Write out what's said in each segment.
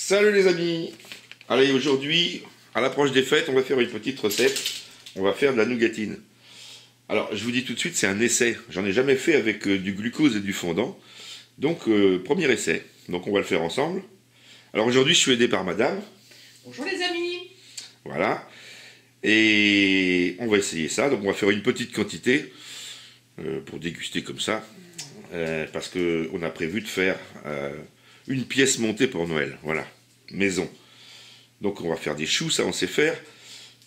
Salut les amis. Allez, aujourd'hui, à l'approche des fêtes, on va faire une petite recette. On va faire de la nougatine. Alors, je vous dis tout de suite, c'est un essai. J'en ai jamais fait avec du glucose et du fondant. Donc, premier essai. Donc, on va le faire ensemble. Alors, aujourd'hui, je suis aidé par madame. Bonjour les amis. Voilà. Et on va essayer ça. Donc, on va faire une petite quantité pour déguster comme ça. Parce qu'on a prévu de faire une pièce montée pour Noël. Voilà. Maison. Donc, on va faire des choux, ça on sait faire.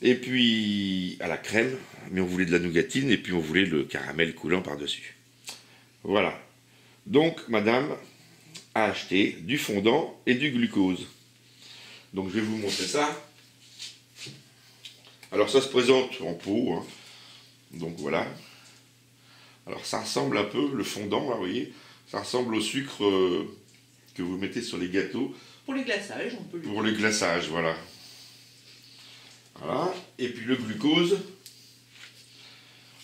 Et puis, à la crème. Mais on voulait de la nougatine et puis on voulait le caramel coulant par-dessus. Voilà. Donc, madame a acheté du fondant et du glucose. Donc, je vais vous montrer ça. Alors, ça se présente en pot. Hein. Donc, voilà. Alors, ça ressemble un peu, le fondant, là, vous voyez, ça ressemble au sucre que vous mettez sur les gâteaux. Pour les glaçages, on peut le Pour le glaçage, voilà. Voilà. Et puis le glucose,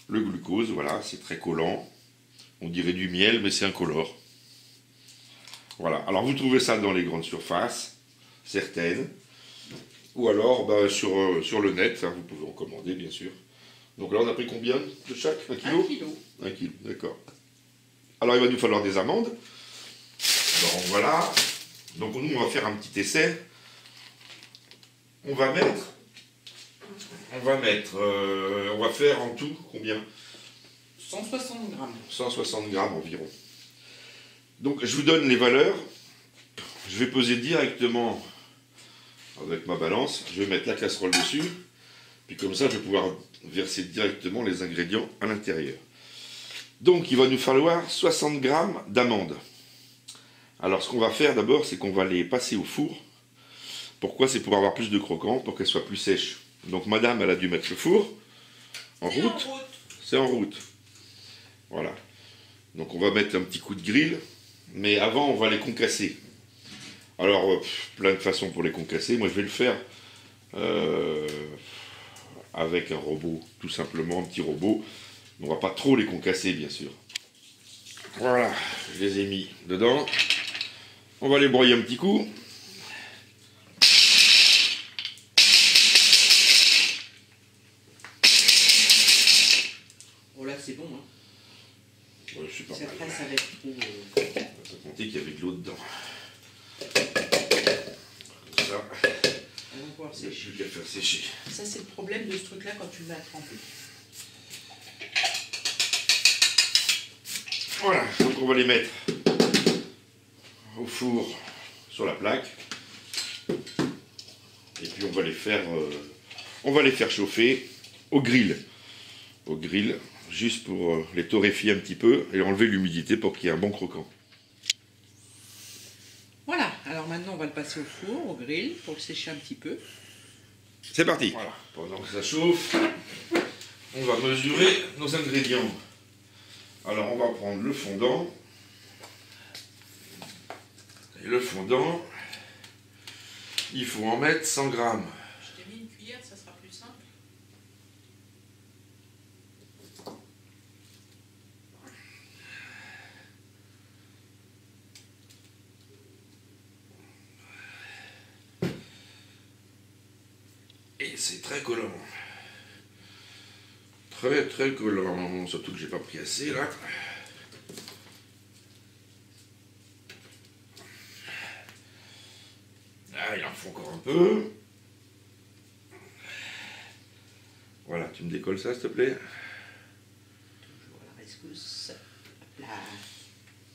voilà, c'est très collant. On dirait du miel, mais c'est incolore. Voilà. Alors, vous trouvez ça dans les grandes surfaces, certaines. Ou alors, sur le net, hein, vous pouvez en commander, bien sûr. Donc là, on a pris combien de chaque? 1 kilo? 1 kilo. 1 kilo, d'accord. Alors, il va nous falloir des amandes. Donc, voilà. Donc, nous, on va faire un petit essai. On va faire en tout combien? 160 grammes. 160 grammes environ. Donc, je vous donne les valeurs. Je vais peser directement avec ma balance. Je vais mettre la casserole dessus. Puis comme ça, je vais pouvoir verser directement les ingrédients à l'intérieur. Donc, il va nous falloir 60 grammes d'amandes. Alors, ce qu'on va faire d'abord, c'est qu'on va les passer au four. Pourquoi? C'est pour avoir plus de croquant, pour qu'elles soient plus sèches. Donc, madame, elle a dû mettre le four en route. C'est en route. Voilà. Donc, on va mettre un petit coup de grille. Mais avant, on va les concasser. Alors, plein de façons pour les concasser. Moi, je vais le faire avec un robot, tout simplement, un petit robot. On ne va pas trop les concasser, bien sûr. Voilà, je les ai mis dedans. On va les broyer un petit coup. Oh là, c'est bon. Hein. Ouais, c'est pas mal. Après, ça va être trop... Sans compter qu'il y avait de l'eau dedans. Comme ça, On va pouvoir il n'y a sécher. plus qu'à faire sécher. Ça, c'est le problème de ce truc-là quand tu le mets à tremper. Voilà, donc on va les mettre au four sur la plaque. Et puis on va les faire chauffer au grill. Au grill, juste pour les torréfier un petit peu et enlever l'humidité pour qu'il y ait un bon croquant. Voilà, alors maintenant, on va le passer au four, au grill, pour le sécher un petit peu. C'est parti. Voilà, pendant que ça chauffe, on va mesurer nos ingrédients. Alors, on va prendre le fondant. Et le fondant, il faut en mettre 100 grammes. Je t'ai mis une cuillère, ça sera plus simple. Et c'est très collant. Très très collant. Surtout que j'ai pas pris assez là. Ah, il en faut encore un peu. Voilà, tu me décolles ça s'il te plaît. Toujours à la rescousse. Hop là.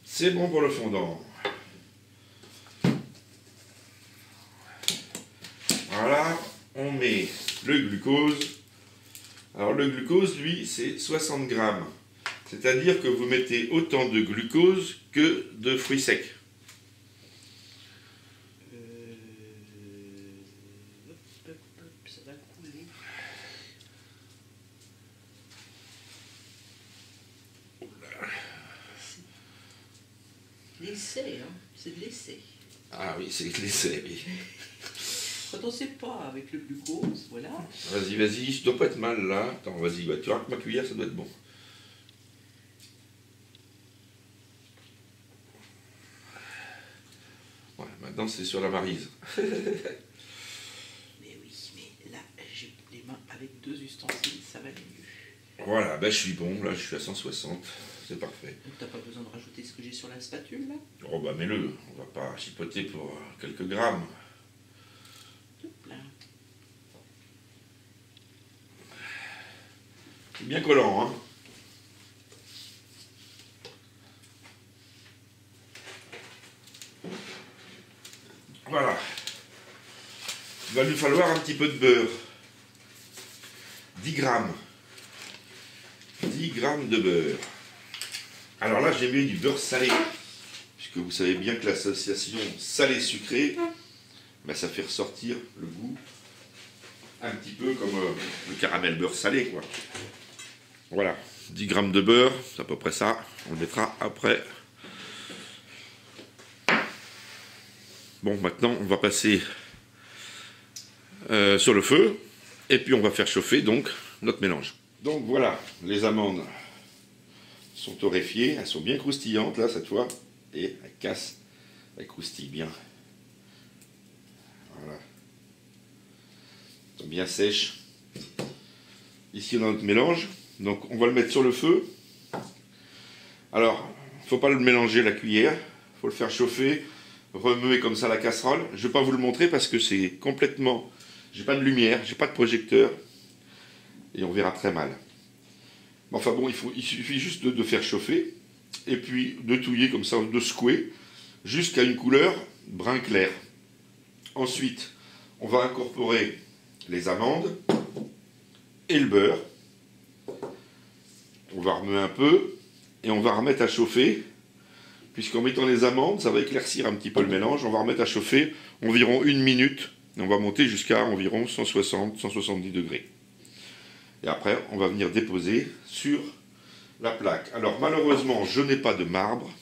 C'est bon pour le fondant. Voilà, on met le glucose. Alors le glucose, lui, c'est 60 grammes. C'est-à-dire que vous mettez autant de glucose que de fruits secs. Ça va couler. L'essai, hein. C'est de l'essai. Ah oui, c'est l'essai, oui. Quand on ne sait pas avec le glucose, voilà. Vas-y, vas-y, je dois pas être mal là. Attends, vas-y, tu vois que ma cuillère, ça doit être bon. maintenant c'est sur la maryse. Mais oui, mais là, j'ai les mains avec 2 ustensiles, ça va aller mieux. Voilà, ben je suis bon, là je suis à 160, c'est parfait. Donc t'as pas besoin de rajouter ce que j'ai sur la spatule, là? Oh bah mets-le, on va pas chipoter pour quelques grammes. Hop là. C'est bien collant, hein. Voilà. Il va lui falloir un petit peu de beurre. 10 grammes. 10 grammes de beurre. Alors là, j'ai mis du beurre salé. Puisque vous savez bien que l'association salé-sucré, ben, ça fait ressortir le goût un petit peu comme le caramel beurre salé, quoi. Voilà. 10 grammes de beurre, c'est à peu près ça. On le mettra après. Bon, maintenant, on va passer sur le feu. Et puis, on va faire chauffer, donc, notre mélange. Donc, voilà, les amandes sont torréfiées. Elles sont bien croustillantes, là, cette fois. Et elles cassent, elles croustillent bien. Voilà. Elles sont bien sèches. Ici, on a notre mélange. Donc, on va le mettre sur le feu. Alors, il ne faut pas le mélanger à la cuillère. Il faut le faire chauffer. Remuer comme ça la casserole. Je ne vais pas vous le montrer parce que c'est complètement... J'ai pas de lumière, j'ai pas de projecteur. Et on verra très mal. Enfin bon, il suffit juste de faire chauffer. Et puis de touiller comme ça, de secouer. Jusqu'à une couleur brun clair. Ensuite, on va incorporer les amandes. Et le beurre. On va remuer un peu. Et on va remettre à chauffer. Puisqu'en mettant les amandes, ça va éclaircir un petit peu le mélange. On va remettre à chauffer environ 1 minute. Et on va monter jusqu'à environ 160-170 degrés. Et après, on va venir déposer sur la plaque. Alors malheureusement, je n'ai pas de marbre.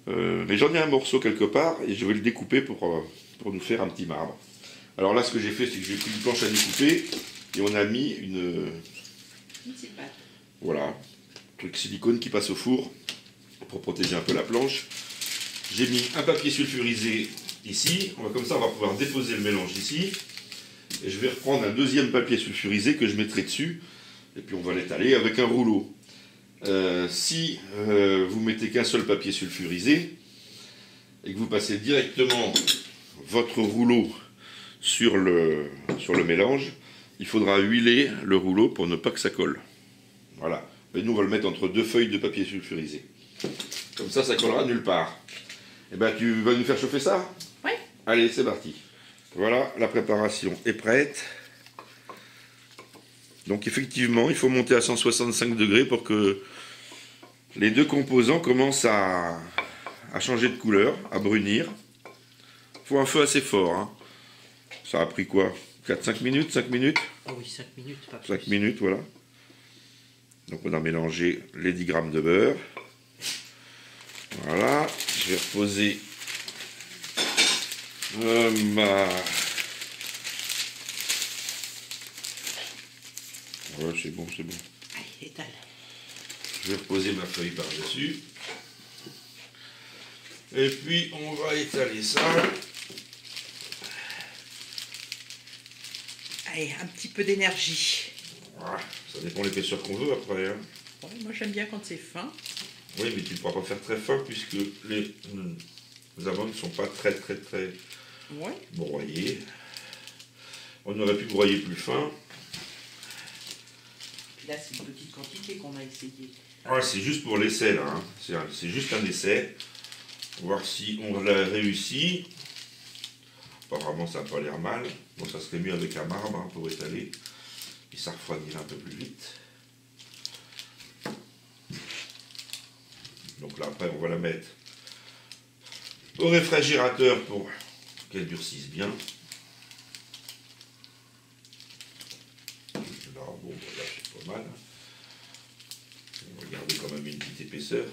Mais j'en ai un morceau quelque part. Et je vais le découper pour nous faire un petit marbre. Alors là, ce que j'ai fait, c'est que j'ai pris une planche à découper. Et on a mis une petite pâte. Voilà. Truc silicone qui passe au four. Pour protéger un peu la planche. J'ai mis un papier sulfurisé ici. Comme ça, on va pouvoir déposer le mélange ici. Et je vais reprendre un deuxième papier sulfurisé que je mettrai dessus. Et puis on va l'étaler avec un rouleau. Si vous mettez qu'un seul papier sulfurisé et que vous passez directement votre rouleau sur le mélange, il faudra huiler le rouleau pour ne pas que ça colle. Voilà. Et nous, on va le mettre entre 2 feuilles de papier sulfurisé. Comme ça, ça collera nulle part. Et ben, tu vas nous faire chauffer ça? Oui. Allez, c'est parti. Voilà, la préparation est prête. Donc effectivement, il faut monter à 165 degrés pour que les 2 composants commencent à changer de couleur, à brunir. Il faut un feu assez fort. Hein. Ça a pris quoi? 4-5 minutes? 5 minutes? Oh oui, 5 minutes, pas plus. 5 minutes, voilà. Donc on a mélangé les 10 grammes de beurre. Voilà, je vais reposer ma... Ouais, c'est bon, c'est bon. Allez, étale. Je vais reposer ma feuille par-dessus. Et puis, on va étaler ça. Allez, un petit peu d'énergie. Voilà, ça dépend de l'épaisseur qu'on veut après. Hein. Ouais, moi, j'aime bien quand c'est fin. Oui, mais tu ne pourras pas faire très fin puisque les amandes ne sont pas très broyées. On aurait pu broyer plus fin. Là, c'est une petite quantité qu'on a essayé. Ouais, c'est juste pour l'essai là. Hein. C'est juste un essai. Voir si on l'a réussi. Apparemment, ça n'a pas l'air mal. Bon, ça serait mieux avec un marbre hein, pour étaler. Puis ça refroidirait un peu plus vite. Donc là, après, on va la mettre au réfrigérateur pour qu'elle durcisse bien. Là, bon, là, c'est pas mal. On va garder quand même une petite épaisseur.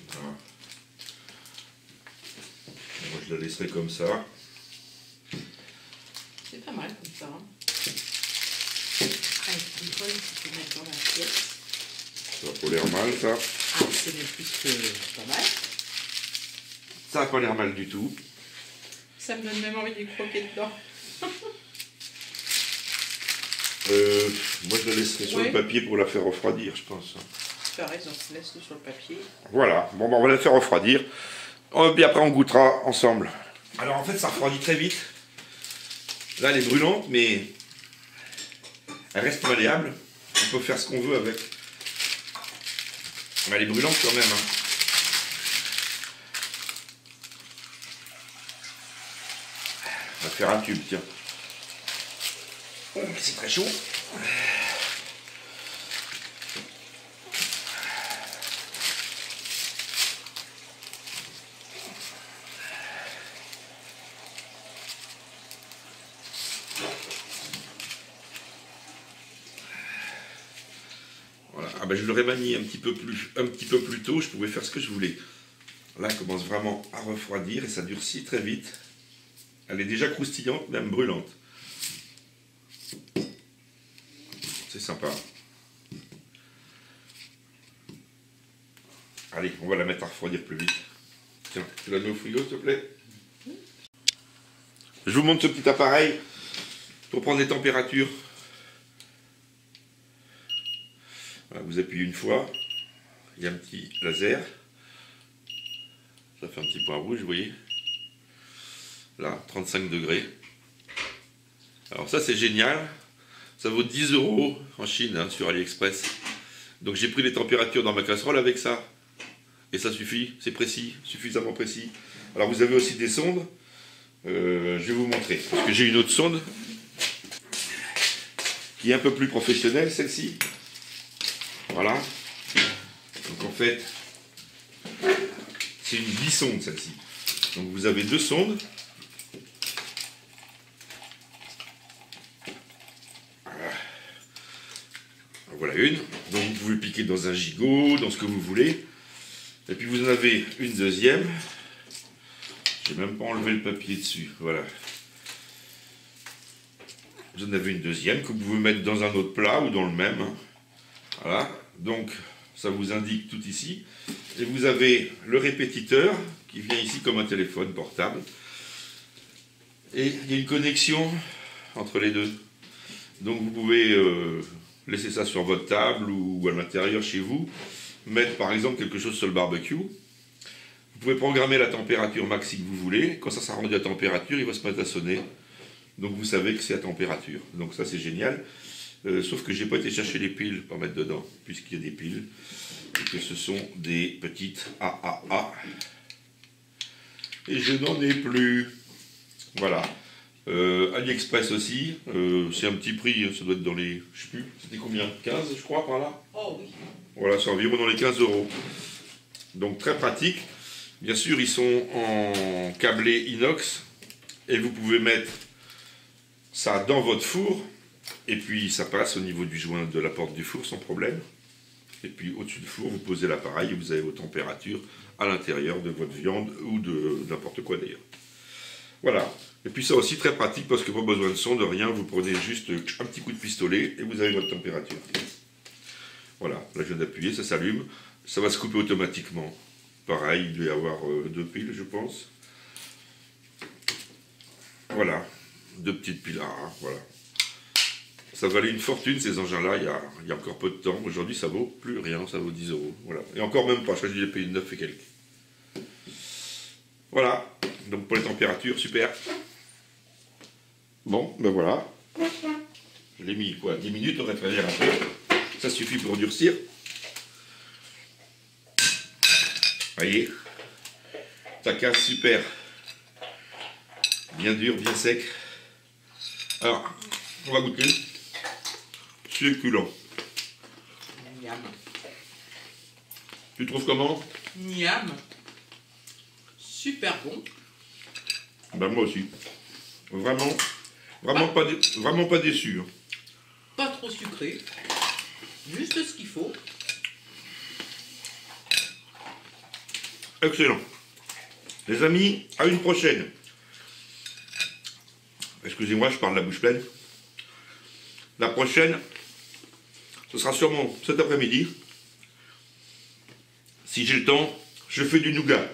Voilà. Moi, je la laisserai comme ça. C'est pas mal comme ça. Hein. Allez, casserole que tu peux mettre dans l'assiette. Ça n'a pas l'air mal, ça. Ah, c'est même plus que pas mal. Ça n'a pas l'air mal du tout. Ça me donne même envie de croquer dedans. Moi, je la laisserai sur Ouais. le papier pour la faire refroidir, je pense. Tu as raison, laisse-le sur le papier. Voilà, bon, ben, on va la faire refroidir. Puis après, on goûtera ensemble. Alors, en fait, ça refroidit très vite. Là, elle est brûlante, mais elle reste malléable. On peut faire ce qu'on veut avec. Mais elle est brûlante quand même. Hein. On va faire un tube, tiens. Oh, c'est très chaud. Voilà. Ah ben, je l'aurais manié un petit peu plus tôt, je pouvais faire ce que je voulais. Là, elle commence vraiment à refroidir et ça durcit très vite. Elle est déjà croustillante, même brûlante. C'est sympa. Allez, on va la mettre à refroidir plus vite. Tiens, tu la mets au frigo, s'il te plaît. Je vous montre ce petit appareil pour prendre les températures. Voilà, vous appuyez une fois, il y a un petit laser. Ça fait un petit point rouge, vous voyez. Là, 35 degrés. Alors ça, c'est génial. Ça vaut 10 € en Chine, hein, sur AliExpress. Donc j'ai pris les températures dans ma casserole avec ça. Et ça suffit, c'est précis, suffisamment précis. Alors vous avez aussi des sondes. Je vais vous montrer. Parce que j'ai une autre sonde qui est un peu plus professionnelle, celle-ci. Voilà. Donc en fait, c'est une bisonde celle-ci. Donc vous avez deux sondes. Voilà une. Donc vous pouvez piquer dans un gigot, dans ce que vous voulez. Et puis vous en avez une deuxième. J'ai même pas enlevé le papier dessus. Voilà. Vous en avez une deuxième que vous pouvez mettre dans un autre plat ou dans le même. Voilà. Donc ça vous indique tout ici. Et vous avez le répétiteur qui vient ici comme un téléphone portable. Et il y a une connexion entre les deux. Donc vous pouvez laisser ça sur votre table ou à l'intérieur chez vous. Mettre par exemple quelque chose sur le barbecue. Vous pouvez programmer la température maxi que vous voulez. Quand ça sera rendu à température, il va se mettre à sonner. Donc vous savez que c'est à température. Donc ça c'est génial. Sauf que j'ai pas été chercher les piles pour mettre dedans, puisqu'il y a des piles. Et que ce sont des petites AAA. Et je n'en ai plus. Voilà. AliExpress aussi. C'est un petit prix, ça doit être dans les... Je sais plus, c'était combien? 15 je crois par là. Oh oui. Voilà, c'est environ dans les 15 €. Donc très pratique. Bien sûr, ils sont en câblé inox. Et vous pouvez mettre ça dans votre four. Et puis ça passe au niveau du joint de la porte du four sans problème. Et puis au-dessus du four, vous posez l'appareil et vous avez vos températures à l'intérieur de votre viande ou de n'importe quoi d'ailleurs. Voilà. Et puis ça aussi très pratique parce que pas besoin de son, de rien. Vous prenez juste un petit coup de pistolet et vous avez votre température. Voilà, là je viens d'appuyer, ça s'allume, ça va se couper automatiquement. Pareil, il doit y avoir 2 piles, je pense. Voilà, 2 petites piles, voilà. Ça valait une fortune ces engins-là, il y a encore peu de temps. Aujourd'hui, ça vaut plus rien, ça vaut 10 €. Voilà. Et encore même pas, je crois que j'ai payé 9 et quelques. Voilà, donc pour les températures, super. Bon, ben voilà. Je l'ai mis, quoi, 10 minutes au réfrigérateur. Ça suffit pour durcir. Voyez, ça casse super. Bien dur, bien sec. Alors, on va goûter. Succulent. Miam. Tu trouves comment? Miam. Super bon. Ben moi aussi. Vraiment, vraiment pas déçu. Hein. Pas trop sucré. Juste ce qu'il faut. Excellent. Les amis, à une prochaine. Excusez-moi, je parle la bouche pleine. La prochaine, ce sera sûrement cet après-midi. Si j'ai le temps, je fais du nougat.